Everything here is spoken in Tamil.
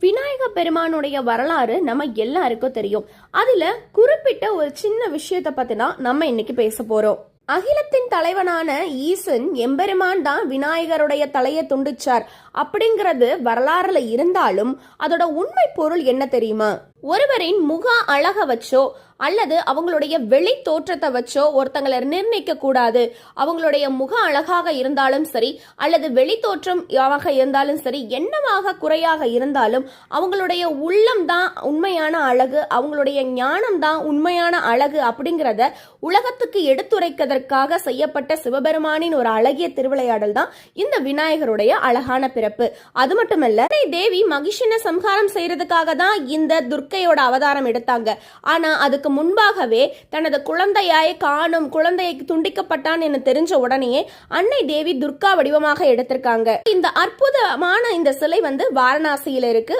விநாயக பெருமானுடைய வரலாறு நம்ம எல்லாருக்கும் தெரியும். அதுல குறிப்பிட்ட ஒரு சின்ன விஷயத்தை பத்தி தான் நம்ம இன்னைக்கு பேச போறோம். அகிலத்தின் தலைவனான ஈசன் எம்பெருமான் தான் விநாயகருடைய தலையை துண்டிச்சார் அப்படிங்கிறது வரலாறுல இருந்தாலும் அதோட உண்மை பொருள் என்ன தெரியுமா? ஒருவரின் முக அழக வச்சோ அல்லது அவங்களுடைய வெளி தோற்றத்தை வச்சோ ஒருத்தங்களை நிர்ணயிக்க கூடாது. அவங்களுடைய முக அழகாக இருந்தாலும் சரி அல்லது வெளி தோற்றம் இருந்தாலும் சரி, என்னவாக குறையாக இருந்தாலும் அவங்களுடைய உள்ளம் தான் உண்மையான அழகு, அவங்களுடைய ஞானம் தான் உண்மையான அழகு அப்படிங்கிறத உலகத்துக்கு எடுத்துரைப்பதற்காக செய்யப்பட்ட சிவபெருமானின் ஒரு அழகிய திருவிளையாடல் தான் இந்த விநாயகருடைய அழகான பிறப்பு. அது மட்டுமல்ல, தேவி மகிஷனை சம்ஹாரம் செய்யறதுக்காக தான் இந்த துர்க்கையோட அவதாரம் எடுத்தாங்க. ஆனா அதுக்கு முன்பாகவே தனது குழந்தையாய் காணும் குழந்தையை துண்டிக்கப்பட்டான் என தெரிஞ்ச உடனேயே அன்னை தேவி துர்கா வடிவமாக எடுத்திருக்காங்க. இந்த அற்புதமான இந்த சிலை வாரணாசியில இருக்கு.